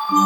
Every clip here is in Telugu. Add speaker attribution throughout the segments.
Speaker 1: everyone,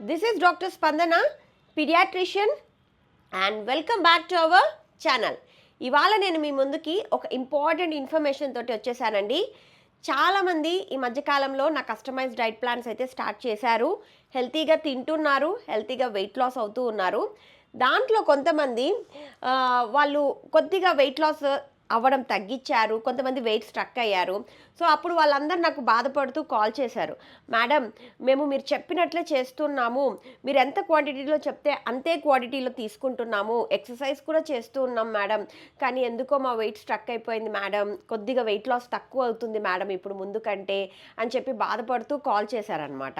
Speaker 1: this is Dr. Spandana, pediatrician, and welcome back to our channel. ఇవాళ నేను మీ ముందుకి ఒక ఇంపార్టెంట్ ఇన్ఫర్మేషన్ తోటి వచ్చేసానండి. చాలామంది ఈ మధ్యకాలంలో నా కస్టమైజ్డ్ డైట్ ప్లాన్స్ అయితే స్టార్ట్ చేశారు. హెల్తీగా తింటున్నారు, హెల్తీగా వెయిట్ లాస్ అవుతూ ఉన్నారు. దాంట్లో కొంతమంది వాళ్ళు కొద్దిగా వెయిట్ లాస్ అవ్వడం తగ్గించారు, కొంతమంది వెయిట్ స్ట్రక్ అయ్యారు. సో అప్పుడు వాళ్ళందరూ నాకు బాధపడుతూ కాల్ చేశారు, మేడం మేము మీరు చెప్పినట్లే చేస్తున్నాము, మీరు ఎంత క్వాంటిటీలో చెప్తే అంతే క్వాంటిటీలో తీసుకుంటున్నాము, ఎక్సర్సైజ్ కూడా చేస్తూ ఉన్నాం మేడం, కానీ ఎందుకో మా వెయిట్ స్ట్రక్ అయిపోయింది మేడం, కొద్దిగా వెయిట్ లాస్ తక్కువ అవుతుంది మేడం ఇప్పుడు ముందు కంటే అని చెప్పి బాధపడుతూ కాల్ చేశారనమాట.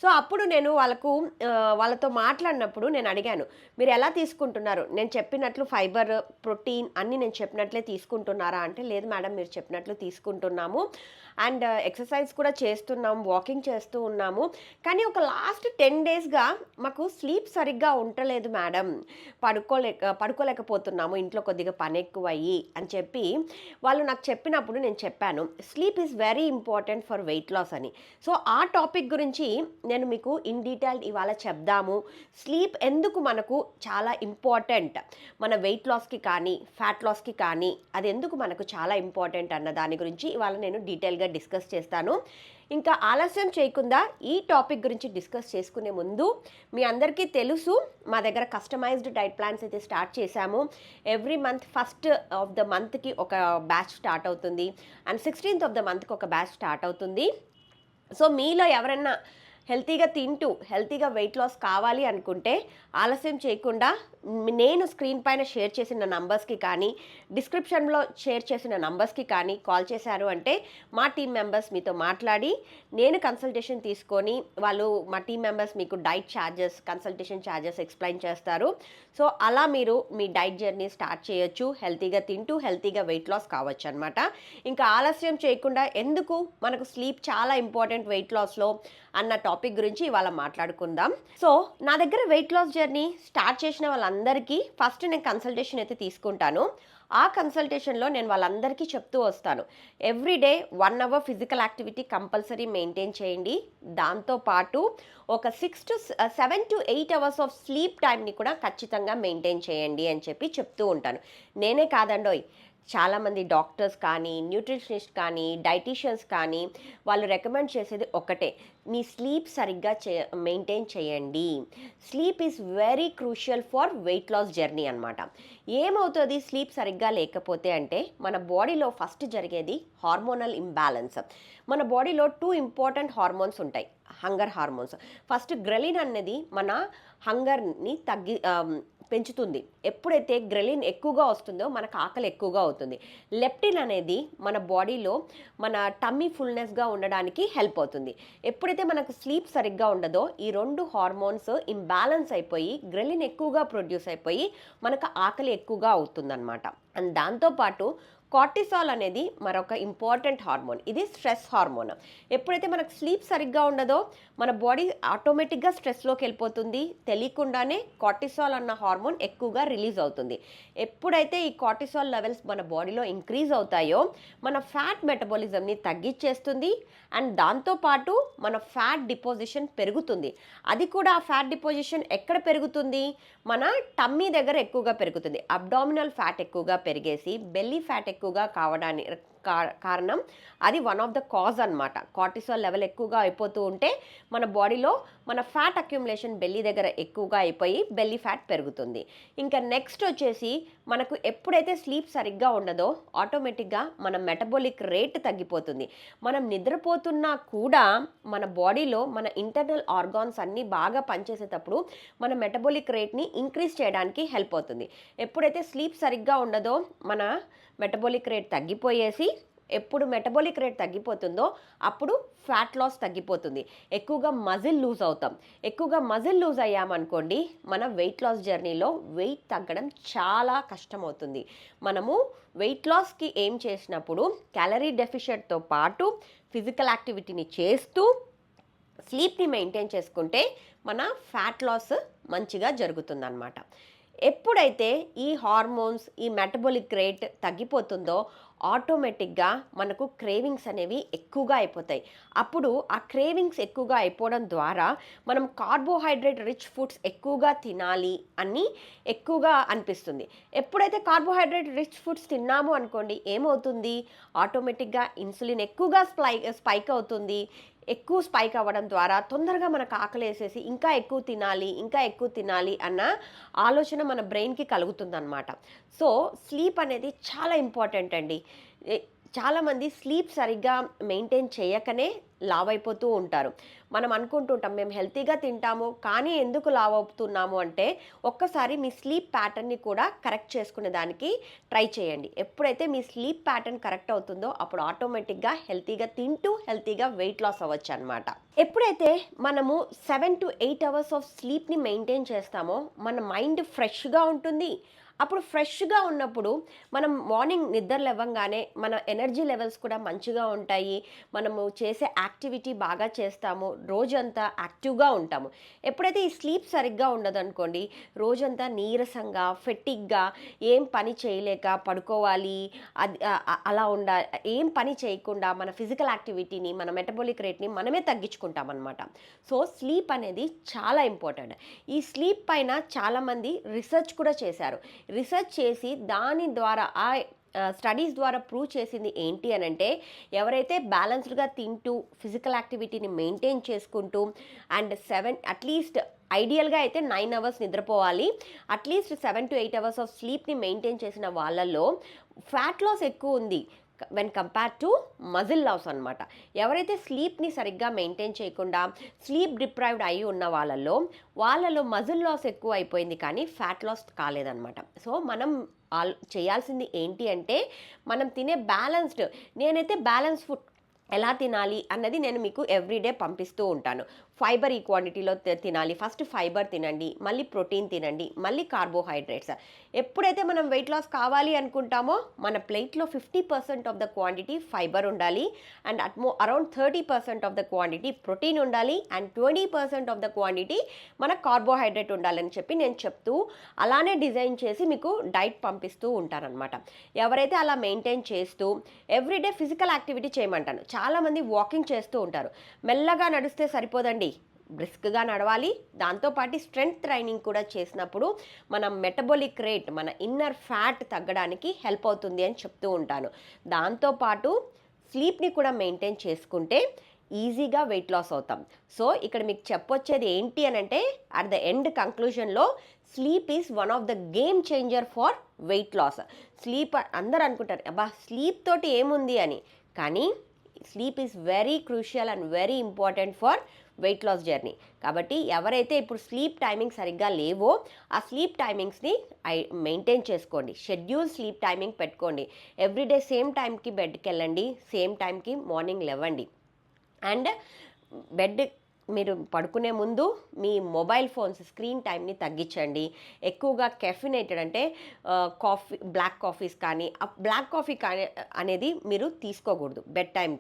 Speaker 1: సో అప్పుడు నేను వాళ్ళతో మాట్లాడినప్పుడు నేను అడిగాను, మీరు ఎలా తీసుకుంటున్నారు, నేను చెప్పినట్లు ఫైబర్ ప్రోటీన్ అన్నీ నేను చెప్పినట్లే తీసుకుంటున్నారా అంటే, లేదు మేడం మీరు చెప్పినట్లు తీసుకుంటున్నాము అండ్ ఎక్సర్సైజ్ కూడా చేస్తున్నాము, వాకింగ్ చేస్తూ ఉన్నాము, కానీ ఒక లాస్ట్ 10 డేస్గా మాకు స్లీప్ సరిగ్గా ఉండలేదు మేడం, పడుకోలేకపోతున్నాము, ఇంట్లో కొద్దిగా పని ఎక్కువ అయ్యి అని చెప్పి వాళ్ళు నాకు చెప్పినప్పుడు నేను చెప్పాను, sleep is very important for weight loss అని. సో ఆ టాపిక్ గురించి నేను మీకు ఇన్ డీటెయిల్ ఇవాళ చెప్దాము. స్లీప్ ఎందుకు మనకు చాలా ఇంపార్టెంట్, మన వెయిట్ లాస్కి కానీ ఫ్యాట్ లాస్కి కానీ అది ఎందుకు మనకు చాలా ఇంపార్టెంట్ అన్న దాని గురించి ఇవాళ నేను డీటెయిల్గా డిస్కస్ చేస్తాను. ఇంకా ఆలస్యం చేయకుండా ఈ టాపిక్ గురించి డిస్కస్ చేసుకునే ముందు, మీ అందరికీ తెలుసు మా దగ్గర కస్టమైజ్డ్ డైట్ ప్లాన్స్ అయితే స్టార్ట్ చేశాము. Every month first of the మంత్కి ఒక బ్యాచ్ స్టార్ట్ అవుతుంది అండ్ 16th ఆఫ్ ద మంత్కి ఒక బ్యాచ్ స్టార్ట్ అవుతుంది. సో మీలో ఎవరన్నా హెల్తీగా తింటూ హెల్తీగా వెయిట్ లాస్ కావాలి అనుకుంటే ఆలస్యం చేయకుండా నేను స్క్రీన్ పైన షేర్ చేసిన నంబర్స్కి కానీ డిస్క్రిప్షన్లో షేర్ చేసిన నంబర్స్కి కానీ కాల్ చేశారు అంటే మా టీం మెంబర్స్ మీతో మాట్లాడి నేను కన్సల్టేషన్ తీసుకొని మా టీం మెంబర్స్ మీకు diet charges, consultation charges explain చేస్తారు. సో అలా మీరు మీ డైట్ జర్నీ స్టార్ట్ చేయొచ్చు, హెల్తీగా తింటూ హెల్తీగా వెయిట్ లాస్ కావచ్చు అనమాట. ఇంకా ఆలస్యం చేయకుండా, ఎందుకు మనకు స్లీప్ చాలా ఇంపార్టెంట్ వెయిట్ లాస్లో అన్న టాపిక్ గురించి ఇవాళ మాట్లాడుకుందాం. సో నా దగ్గర వెయిట్ లాస్ జర్నీ స్టార్ట్ చేసిన వాళ్ళందరికీ ఫస్ట్ నేను కన్సల్టేషన్ అయితే తీసుకుంటాను. ఆ కన్సల్టేషన్లో నేను వాళ్ళందరికీ చెప్తూ వస్తాను, everyday 1 hour physical activity compulsory maintain చేయండి, దాంతోపాటు ఒక 7 to 8 hours ఆఫ్ స్లీప్ టైంని కూడా ఖచ్చితంగా మెయింటైన్ చేయండి అని చెప్పి చెప్తూ ఉంటాను. నేనే కాదండోయ్, చాలామంది డాక్టర్స్ కానీ న్యూట్రిషనిస్ట్ కానీ డైటీషియన్స్ కానీ వాళ్ళు రికమెండ్ చేసేది ఒకటే, మీ స్లీప్ సరిగ్గా మెయింటైన్ చేయండి. Sleep is very crucial for weight loss journey అనమాట. ఏమవుతుంది స్లీప్ సరిగ్గా లేకపోతే అంటే, మన బాడీలో ఫస్ట్ జరిగేది హార్మోనల్ ఇంబ్యాలెన్స్. మన బాడీలో 2 ఇంపార్టెంట్ హార్మోన్స్ ఉంటాయి, హంగర్ హార్మోన్స్. ఫస్ట్ గ్రెలిన్ అనేది మన హంగర్ని పెంచుతుంది. ఎప్పుడైతే గ్రెలిన్ ఎక్కువగా వస్తుందో మనకు ఆకలి ఎక్కువగా అవుతుంది. లెప్టిన్ అనేది మన బాడీలో మన టమ్మీ ఫుల్నెస్గా ఉండడానికి హెల్ప్ అవుతుంది. ఎప్పుడైతే మనకు స్లీప్ సరిగ్గా ఉండదో ఈ 2 హార్మోన్స్ ఇంబ్యాలెన్స్ అయిపోయి గ్రెలిన్ ఎక్కువగా ప్రొడ్యూస్ అయిపోయి మనకు ఆకలి ఎక్కువగా అవుతుందన్నమాట. అండ్ దాంతోపాటు కార్టిసాల్ అనేది మరొక ఇంపార్టెంట్ హార్మోన్, ఇది స్ట్రెస్ హార్మోన్. ఎప్పుడైతే మనకు స్లీప్ సరిగ్గా ఉండదో మన బాడీ ఆటోమేటిక్గా స్ట్రెస్లోకి వెళ్ళిపోతుంది, తెలియకుండానే కార్టిసాల్ అన్న హార్మోన్ ఎక్కువగా రిలీజ్ అవుతుంది. ఎప్పుడైతే ఈ కార్టిసాల్ లెవెల్స్ మన బాడీలో ఇంక్రీజ్ అవుతాయో మన ఫ్యాట్ మెటబాలిజంని తగ్గించేస్తుంది అండ్ దాంతోపాటు మన ఫ్యాట్ డిపోజిషన్ పెరుగుతుంది. అది కూడా ఆ ఫ్యాట్ డిపోజిషన్ ఎక్కడ పెరుగుతుంది, మన టమ్మీ దగ్గర ఎక్కువగా పెరుగుతుంది. అబ్డామినల్ ఫ్యాట్ ఎక్కువగా పెరిగేసి బెల్లీ ఫ్యాట్ ఎక్కువగా కావడానికి కారణం అది వన్ ఆఫ్ ద కాజ్ అనమాట. కార్టిసాల్ లెవెల్ ఎక్కువగా అయిపోతూ ఉంటే మన బాడీలో మన ఫ్యాట్ అక్యుములేషన్ బెల్లీ దగ్గర ఎక్కువగా అయిపోయి బెల్లీ ఫ్యాట్ పెరుగుతుంది. ఇంకా నెక్స్ట్ వచ్చేసి మనకు ఎప్పుడైతే స్లీప్ సరిగ్గా ఉండదో ఆటోమేటిక్గా మన మెటబాలిక్ రేట్ తగ్గిపోతుంది. మనం నిద్రపోతున్నా కూడా మన బాడీలో మన ఇంటర్నల్ ఆర్గాన్స్ అన్నీ బాగా పనిచేసేటప్పుడు మన మెటబాలిక్ రేట్ని ఇంక్రీజ్ చేయడానికి హెల్ప్ అవుతుంది. ఎప్పుడైతే స్లీప్ సరిగ్గా ఉండదో మన మెటబాలిక్ రేట్ తగ్గిపోయేసి ఎప్పుడు మెటబాలిక్ రేట్ తగ్గిపోతుందో అప్పుడు ఫ్యాట్ లాస్ తగ్గిపోతుంది. ఎక్కువగా మజిల్ లూజ్ అవుతాం. ఎక్కువగా మజిల్ లూజ్ అయ్యామనుకోండి, మన వెయిట్ లాస్ జర్నీలో వెయిట్ తగ్గడం చాలా కష్టమవుతుంది. మనము వెయిట్ లాస్కి ఏం చేసినప్పుడు క్యాలరీ డెఫిషియట్తో పాటు ఫిజికల్ యాక్టివిటీని చేస్తూ స్లీప్ని మెయింటైన్ చేసుకుంటే మన ఫ్యాట్ లాస్ మంచిగా జరుగుతుందన్నమాట. ఎప్పుడైతే ఈ హార్మోన్స్, ఈ మెటబాలిక్ రేట్ తగ్గిపోతుందో ఆటోమేటిక్గా మనకు క్రేవింగ్స్ అనేవి ఎక్కువగా అయిపోతాయి. అప్పుడు ఆ క్రేవింగ్స్ ఎక్కువగా అయిపోవడం ద్వారా మనం కార్బోహైడ్రేట్ రిచ్ ఫుడ్స్ ఎక్కువగా తినాలి అని ఎక్కువగా అనిపిస్తుంది. ఎప్పుడైతే కార్బోహైడ్రేట్ రిచ్ ఫుడ్స్ తిన్నాము అనుకోండి, ఏమవుతుంది, ఆటోమేటిక్గా ఇన్సులిన్ ఎక్కువగా స్పైక్ అవుతుంది. ఎక్కువ స్పైక్ అవ్వడం ద్వారా తొందరగా మనకు ఆకలేసేసి ఇంకా ఎక్కువ తినాలి అన్న ఆలోచన మన బ్రెయిన్కి కలుగుతుందన్నమాట. సో స్లీప్ అనేది చాలా ఇంపార్టెంట్ అండి. చాలామంది స్లీప్ సరిగ్గా మెయింటైన్ చేయకనే లావ్ అయిపోతూ ఉంటారు. మనం అనుకుంటుంటాం మేము హెల్తీగా తింటాము కానీ ఎందుకు లావ్ అవుతున్నాము అంటే, ఒక్కసారి మీ స్లీప్ ప్యాటర్న్ని కూడా కరెక్ట్ చేసుకునే దానికి ట్రై చేయండి. ఎప్పుడైతే మీ స్లీప్ ప్యాటర్న్ కరెక్ట్ అవుతుందో అప్పుడు ఆటోమేటిక్గా హెల్తీగా తింటూ హెల్తీగా వెయిట్ లాస్ అవ్వచ్చు అనమాట. ఎప్పుడైతే మనము 7 to 8 అవర్స్ ఆఫ్ స్లీప్ని మెయింటైన్ చేస్తామో మన మైండ్ ఫ్రెష్గా ఉంటుంది. అప్పుడు ఫ్రెష్గా ఉన్నప్పుడు మనం మార్నింగ్ నిద్ర లేవగానే మన ఎనర్జీ లెవెల్స్ కూడా మంచిగా ఉంటాయి. మనము చేసే యాక్టివిటీ బాగా చేస్తాము, రోజంతా యాక్టివ్గా ఉంటాము. ఎప్పుడైతే ఈ స్లీప్ సరిగ్గా ఉండదనుకోండి, రోజంతా నీరసంగా ఫెటిగ్గా ఏం పని చేయలేక పడుకోవాలి, అది అలా ఏం పని చేయకుండా మన ఫిజికల్ యాక్టివిటీని, మన మెటబాలిక్ రేట్ని మనమే తగ్గించుకుంటాం అనమాట. సో స్లీప్ అనేది చాలా ఇంపార్టెంట్. ఈ స్లీప్ పైన చాలామంది రీసెర్చ్ కూడా చేశారు. రీసెర్చ్ చేసి దాని ద్వారా స్టడీస్ ద్వారా ప్రూవ్ చేసింది ఏంటి అని అంటే, ఎవరైతే బ్యాలెన్స్డ్గా తింటూ ఫిజికల్ యాక్టివిటీని మెయింటైన్ చేసుకుంటూ అండ్ అట్లీస్ట్ ఐడియల్గా అయితే 9 అవర్స్ నిద్రపోవాలి, అట్లీస్ట్ 7 to 8 అవర్స్ ఆఫ్ స్లీప్ని మెయింటైన్ చేసిన వాళ్ళల్లో ఫ్యాట్ లాస్ ఎక్కువ ఉంది when compare to muscle loss అనమాట. ఎవరైతే స్లీప్ని సరిగ్గా మెయింటైన్ చేయకుండా స్లీప్ డిప్రైవ్డ్ అయి ఉన్న వాళ్ళలో మజిల్ లాస్ ఎక్కువ అయిపోయింది కానీ ఫ్యాట్ లాస్ కాలేదన్నమాట. సో మనం చేయాల్సింది ఏంటి అంటే, మనం తినే నేనైతే బ్యాలెన్స్ ఫుడ్ ఎలా తినాలి అన్నది నేను మీకు ఎవ్రీడే పంపిస్తూ ఉంటాను. ఫైబర్ ఈ క్వాంటిటీలో తినాలి, ఫస్ట్ ఫైబర్ తినండి, మళ్ళీ ప్రోటీన్ తినండి, మళ్ళీ కార్బోహైడ్రేట్స్. ఎప్పుడైతే మనం వెయిట్ లాస్ కావాలి అనుకుంటామో మన ప్లేట్లో 50% ఆఫ్ ద క్వాంటిటీ ఫైబర్ ఉండాలి and around 30% of the quantity protein ఉండాలి అండ్ 20% ఆఫ్ ద క్వాంటిటీ మన కార్బోహైడ్రేట్ ఉండాలని చెప్పి నేను చెప్తూ అలానే డిజైన్ చేసి మీకు డైట్ పంపిస్తూ ఉంటానన్నమాట. ఎవరైతే అలా మెయింటైన్ చేస్తూ ఎవ్రీడే ఫిజికల్ యాక్టివిటీ చేయమంటాను. చాలామంది వాకింగ్ చేస్తూ ఉంటారు. మెల్లగా నడిస్తే సరిపోదండి, బ్రిస్క్గా నడవాలి. దాంతోపాటు స్ట్రెంగ్త్ ట్రైనింగ్ కూడా చేసినప్పుడు మన మెటబాలిక్ రేట్, మన ఇన్నర్ ఫ్యాట్ తగ్గడానికి హెల్ప్ అవుతుంది అని చెప్తూ ఉంటాను. దాంతోపాటు స్లీప్ని కూడా మెయింటైన్ చేసుకుంటే ఈజీగా వెయిట్ లాస్ అవుతాం. సో ఇక్కడ మీకు చెప్పొచ్చేది ఏంటి అని అంటే, అట్ ద ఎండ్ కంక్లూజన్లో sleep is one of the game changer for weight loss. Sleep అందరూ అనుకుంటారు అబ్బా స్లీప్ తోటి ఏముంది అని, కానీ sleep is very crucial and very important for weight loss journey. కాబట్టి ఎవరైతే ఇప్పుడు స్లీప్ టైమింగ్ సరిగ్గా లేవో ఆ స్లీప్ టైమింగ్స్ని మెయింటైన్ చేసుకోండి. షెడ్యూల్ స్లీప్ టైమింగ్ పెట్టుకోండి. ఎవ్రీడే సేమ్ టైంకి బెడ్కి వెళ్ళండి, సేమ్ టైంకి మార్నింగ్ లేవండి. అండ్ మీరు పడుకునే ముందు మీ మొబైల్ ఫోన్స్ స్క్రీన్ టైంని తగ్గించండి. ఎక్కువగా కెఫినేటెడ్ అంటే బ్లాక్ కాఫీస్ కానీ బ్లాక్ కాఫీ కానీ అనేది మీరు తీసుకోకూడదు. బెడ్ టైం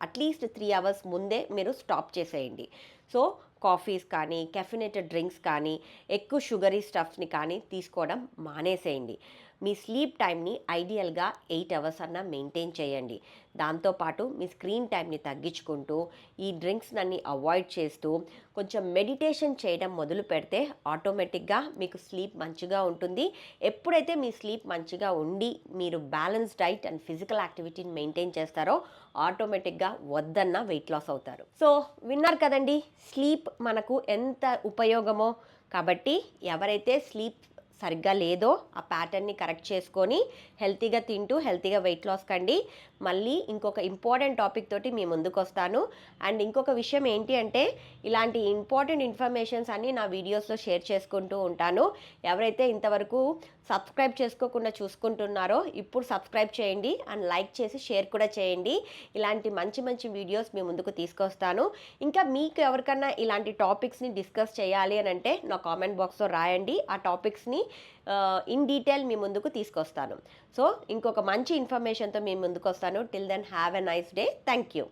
Speaker 1: అట్లీస్ట్ 3 అవర్స్ ముందే మీరు స్టాప్ చేసేయండి. సో కాఫీస్ కానీ కెఫినేటెడ్ డ్రింక్స్ కానీ ఎక్కువ షుగరీ స్టఫ్స్ని కానీ తీసుకోవడం మానేసేయండి. మీ స్లీప్ టైంని ఐడియల్గా 8 అవర్స్ అన్నా మెయింటైన్ చేయండి. దాంతోపాటు మీ స్క్రీన్ టైంని తగ్గించుకుంటూ ఈ డ్రింక్స్ అన్ని అవాయిడ్ చేస్తూ కొంచెం మెడిటేషన్ చేయడం మొదలు పెడితే ఆటోమేటిక్గా మీకు స్లీప్ మంచిగా ఉంటుంది. ఎప్పుడైతే మీ స్లీప్ మంచిగా ఉండి మీరు బ్యాలెన్స్ డైట్ అండ్ ఫిజికల్ యాక్టివిటీని మెయింటైన్ చేస్తారో ఆటోమేటిక్గా వద్దన్న వెయిట్ లాస్ అవుతారు. సో విన్నారు కదండి స్లీప్ మనకు ఎంత ఉపయోగమో. కాబట్టి ఎవరైతే స్లీప్ సరిగ్గా లేదో ఆ ప్యాటర్న్ని కరెక్ట్ చేసుకొని హెల్తీగా తింటూ హెల్తీగా వెయిట్ లాస్ కండి. మళ్ళీ ఇంకొక ఇంపార్టెంట్ టాపిక్ తోటి మీ ముందుకు వస్తాను. అండ్ ఇంకొక విషయం ఏంటి అంటే ఇలాంటి ఇంపార్టెంట్ ఇన్ఫర్మేషన్స్ అన్నీ నా వీడియోస్లో షేర్ చేసుకుంటూ ఉంటాను. ఎవరైతే ఇంతవరకు సబ్స్క్రైబ్ చేసుకోకుండా చూసుకుంటున్నారో ఇప్పుడు సబ్స్క్రైబ్ చేయండి అండ్ లైక్ చేసి షేర్ కూడా చేయండి. ఇలాంటి మంచి మంచి వీడియోస్ మీ ముందుకు తీసుకొస్తాను. ఇంకా మీకు ఎవరికన్నా ఇలాంటి టాపిక్స్ని డిస్కస్ చేయాలి అని అంటే నా కామెంట్ బాక్స్లో రాయండి. ఆ టాపిక్స్ని ఇన్ డీటెయిల్ మీ ముందుకు తీసుకొస్తాను. సో ఇంకొక మంచి ఇన్ఫర్మేషన్తో మీ ముందుకు వస్తాను. Till then have a nice day. Thank you.